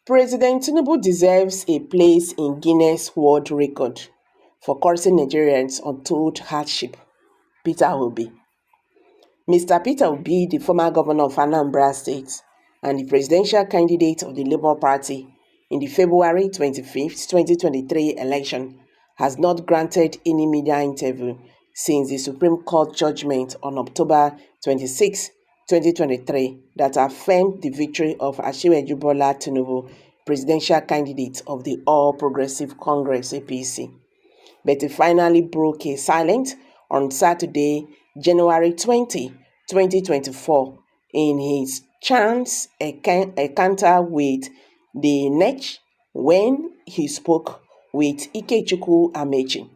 President Tinubu deserves a place in Guinness World Record for causing Nigerians untold hardship. Peter Obi. Mr. Peter Obi, the former governor of Anambra State and the presidential candidate of the Labour Party in the February 25th, 2023 election, has not granted any media interview since the Supreme Court judgment on October 26, 2023 that affirmed the victory of Asiwaju Bola Tinubu, presidential candidate of the All Progressive Congress (APC). But he finally broke his silence on Saturday, January 20, 2024, in his chance encounter with the Nech when he spoke with Ikechukwu Amechi.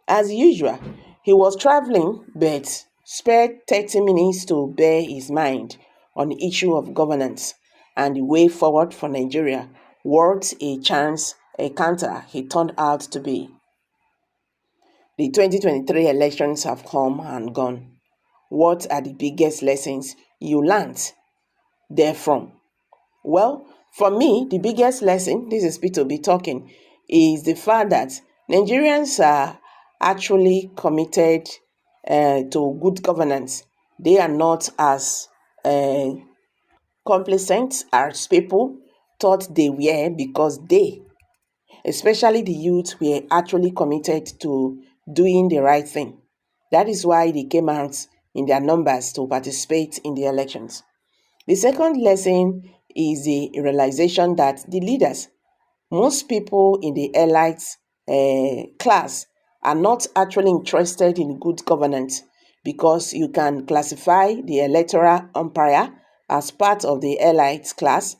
As usual, he was traveling but spared 30 minutes to bear his mind on the issue of governance and the way forward for Nigeria. What a chance encounter he turned out to be. The 2023 elections have come and gone. What are the biggest lessons you learned therefrom? Well, for me, the biggest lesson, this is Peter B talking, is the fact that Nigerians are actually committed to good governance. They are not as complacent as people thought they were, because they, especially the youth, were actually committed to doing the right thing. That is why they came out in their numbers to participate in the elections. The second lesson is the realization that the leaders, most people in the elite class, are not actually interested in good governance, because you can classify the electoral umpire as part of the elite class,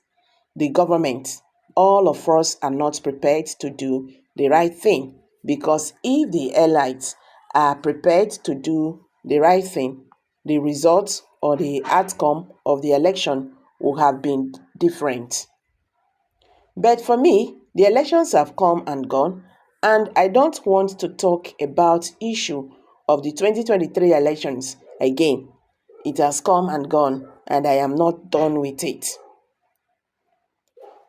the government. All of us are not prepared to do the right thing, because if the elites are prepared to do the right thing, the results or the outcome of the election will have been different. But for me, the elections have come and gone, and I don't want to talk about issue of the 2023 elections again. It has come and gone, and I am not done with it.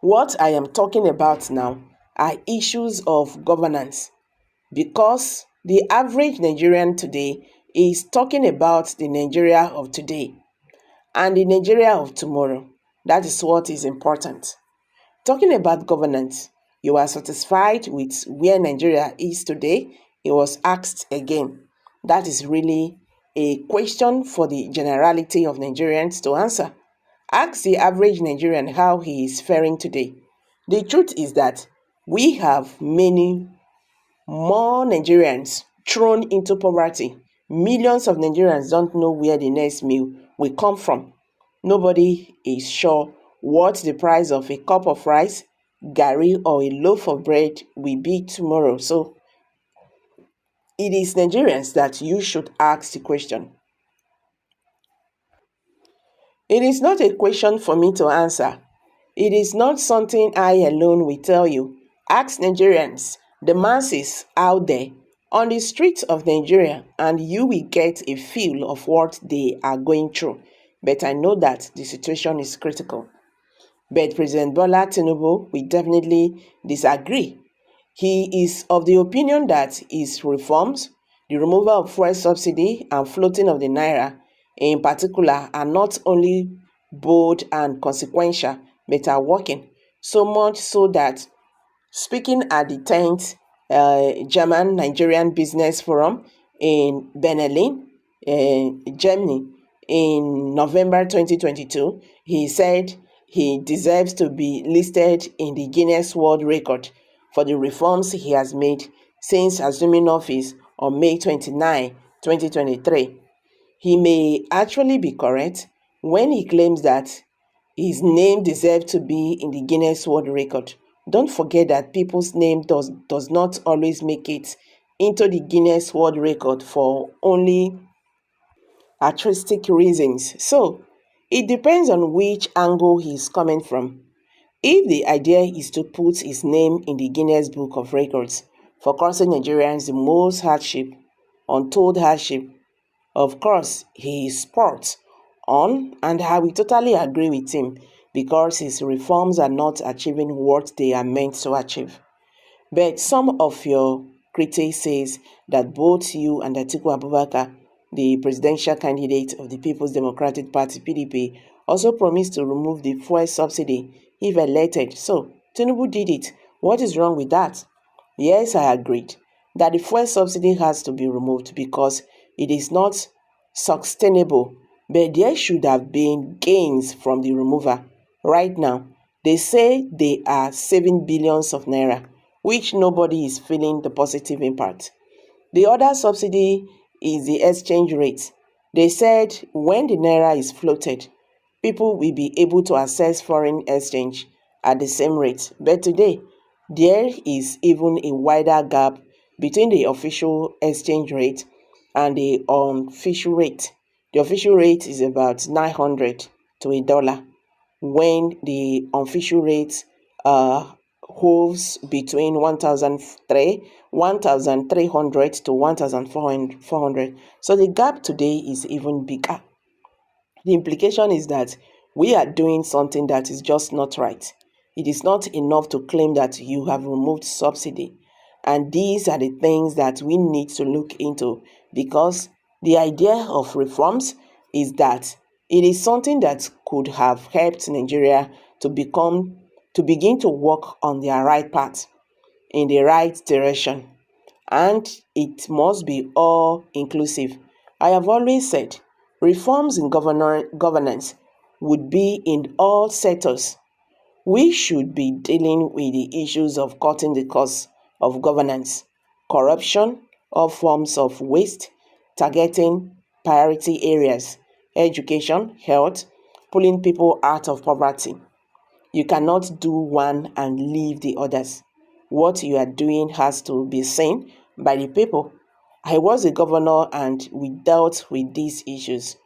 What I am talking about now are issues of governance, because the average Nigerian today is talking about the Nigeria of today and the Nigeria of tomorrow. That is what is important. Talking about governance, you are satisfied with where Nigeria is today? It was asked again. That is really a question for the generality of Nigerians to answer. Ask the average Nigerian how he is faring today. The truth is that we have many more Nigerians thrown into poverty. Millions of Nigerians don't know where the next meal will come from. Nobody is sure what the price of a cup of rice, garri, or a loaf of bread will be tomorrow. So it is Nigerians that you should ask the question. It is not a question for me to answer. It is not something I alone will tell you. Ask Nigerians, the masses out there on the streets of Nigeria, and you will get a feel of what they are going through. But I know that the situation is critical. But President Bola Tinubu will definitely disagree. He is of the opinion that his reforms, the removal of fuel subsidy and floating of the naira in particular, are not only bold and consequential, but are working. So much so that, speaking at the 10th German Nigerian Business Forum in Berlin, Germany, in November 2022, he said he deserves to be listed in the Guinness World Record for the reforms he has made since assuming office on May 29, 2023. He may actually be correct when he claims that his name deserves to be in the Guinness World Record. Don't forget that people's name does not always make it into the Guinness World Record for only altruistic reasons. So, it depends on which angle he's coming from. If the idea is to put his name in the Guinness Book of Records for causing Nigerians the most hardship, untold hardship, of course, he is spot on, and I will totally agree with him. because his reforms are not achieving what they are meant to achieve. But some of your critics says that both you and Atiku Abubakar, the presidential candidate of the People's Democratic Party (PDP), also promised to remove the fuel subsidy if elected. So Tinubu did it. What is wrong with that? Yes, I agreed that the fuel subsidy has to be removed because it is not sustainable, but there should have been gains from the removal. Right now, they say they are saving billions of naira, which nobody is feeling the positive impact. The other subsidy is the exchange rate. They said when the naira is floated, people will be able to access foreign exchange at the same rate. But today, there is even a wider gap between the official exchange rate and the unofficial rate. The official rate is about 900 to a dollar, when the unofficial rate holds between 1,300 to 1,400. So the gap today is even bigger. The implication is that we are doing something that is just not right. It is not enough to claim that you have removed subsidy. And these are the things that we need to look into, because the idea of reforms is that it is something that could have helped Nigeria to begin to work on their right path, in the right direction. And it must be all inclusive. I have always said reforms in governance would be in all sectors. We should be dealing with the issues of cutting the cost of governance, corruption, all forms of waste, targeting priority areas, education, health, pulling people out of poverty. You cannot do one and leave the others. What you are doing has to be seen by the people. I was a governor and we dealt with these issues.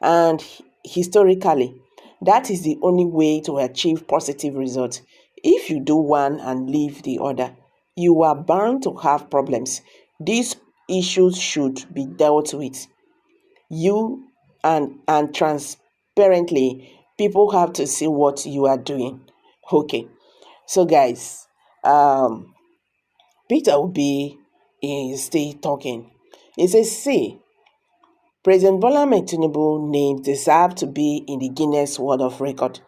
And historically, that is the only way to achieve positive results. If you do one and leave the other, you are bound to have problems. These issues should be dealt with. You and transparently, people have to see what you are doing. Okay, so guys, Peter Obi is still talking. He says, see, President Bola Ahmed Tinubu names deserve to be in the Guinness World Records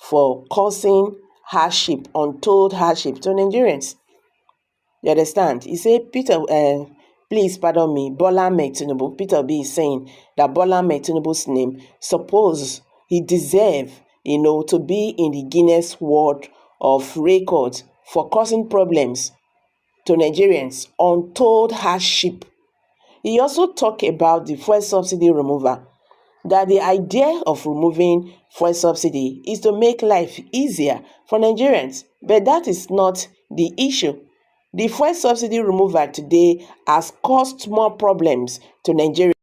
for causing hardship, untold hardship to Nigerians. You understand? He said, please pardon me, Bola Ahmed Tinubu. Peter Obi is saying that Bola Ahmed Tinubu's name, suppose he deserve, to be in the Guinness World of Records for causing problems to Nigerians, untold hardship. He also talked about the fuel subsidy removal, that the idea of removing fuel subsidy is to make life easier for Nigerians, but that is not the issue. The fuel subsidy removal today has caused more problems to Nigeria.